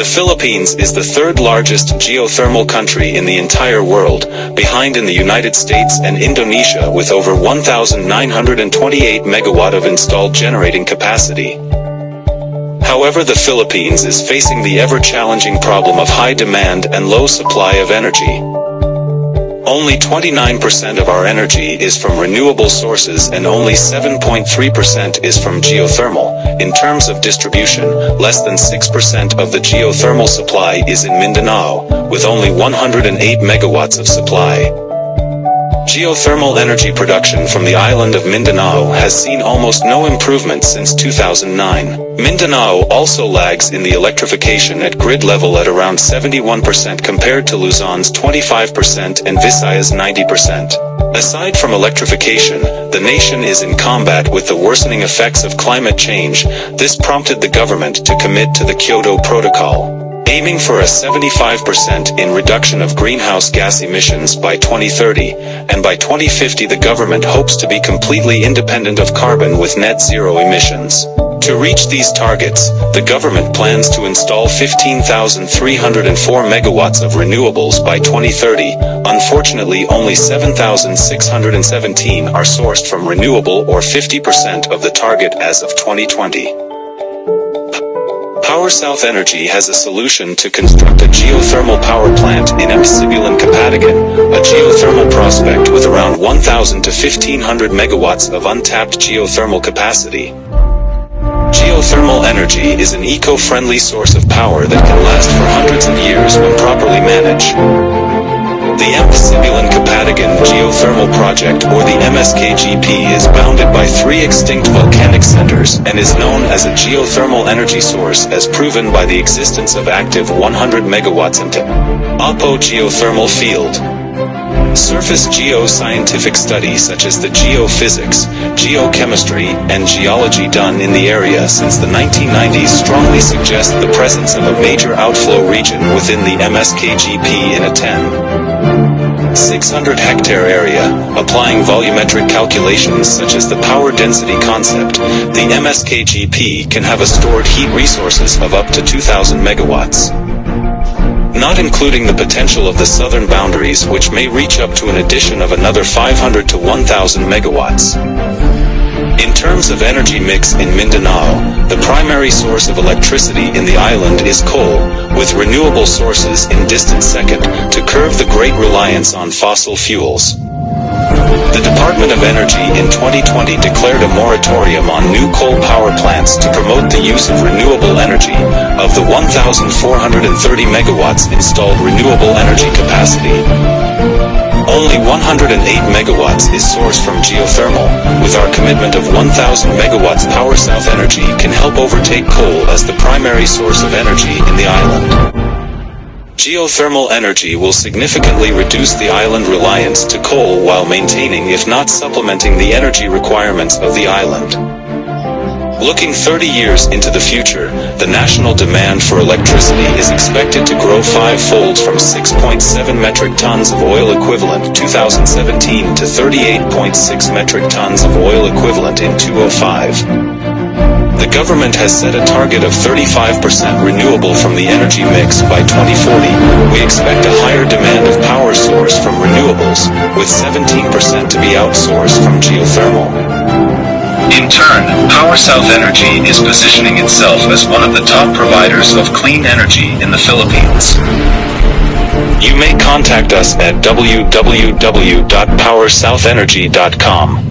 The Philippines is the third largest geothermal country in the entire world, behind in the United States and Indonesia with over 1,928 megawatt of installed generating capacity. However, the Philippines is facing the ever-challenging problem of high demand and low supply of energy. Only 29% of our energy is from renewable sources and only 7.3% is from geothermal. In terms of distribution, less than 6% of the geothermal supply is in Mindanao, with only 108 megawatts of supply. Geothermal energy production from the island of Mindanao has seen almost no improvement since 2009. Mindanao also lags in the electrification at grid level at around 71% compared to Luzon's 25% and Visayas' 90%. Aside from electrification, the nation is in combat with the worsening effects of climate change. This prompted the government to commit to the Kyoto Protocol, aiming for a 75% in reduction of greenhouse gas emissions by 2030, and by 2050 the government hopes to be completely independent of carbon with net zero emissions. To reach these targets, the government plans to install 15,304 megawatts of renewables by 2030. Unfortunately, only 7,617 are sourced from renewable, or 50% of the target as of 2020. Power South Energy has a solution to construct a geothermal power plant in Sibuyas, Kapatagan, a geothermal prospect with around 1,000 to 1,500 megawatts of untapped geothermal capacity. Geothermal energy is an eco-friendly source of power that can last for hundreds of years when properly managed. The Sibuyas Kapatagan Geothermal Project, or the MSKGP, is bounded by 3 extinct volcanic centers and is known as a geothermal energy source as proven by the existence of active 100 megawatts in Apo geothermal field. Surface geoscientific studies such as the geophysics, geochemistry, and geology done in the area since the 1990s strongly suggest the presence of a major outflow region within the MSKGP in a 600-hectare area. Applying volumetric calculations such as the power density concept, the MSKGP can have a stored heat resources of up to 2,000 megawatts. Not including the potential of the southern boundaries, which may reach up to an addition of another 500 to 1,000 megawatts. In terms of energy mix in Mindanao, the primary source of electricity in the island is coal, with renewable sources in distant second, to curb the great reliance on fossil fuels. The Department of Energy in 2020 declared a moratorium on new coal power plants to promote the use of renewable energy. Of the 1,430 megawatts installed renewable energy capacity, only 108 megawatts is sourced from geothermal. With our commitment of 1,000 megawatts, Power South Energy can help overtake coal as the primary source of energy in the island. Geothermal energy will significantly reduce the island reliance to coal while maintaining, if not supplementing, the energy requirements of the island. Looking 30 years into the future, the national demand for electricity is expected to grow 5-fold from 6.7 metric tons of oil equivalent 2017 to 38.6 metric tons of oil equivalent in 2005. The government has set a target of 35% renewable from the energy mix by 2040. We expect a higher demand of power source from renewables, with 17% to be outsourced from geothermal. In turn, Power South Energy is positioning itself as one of the top providers of clean energy in the Philippines. You may contact us at www.powersouthenergy.com.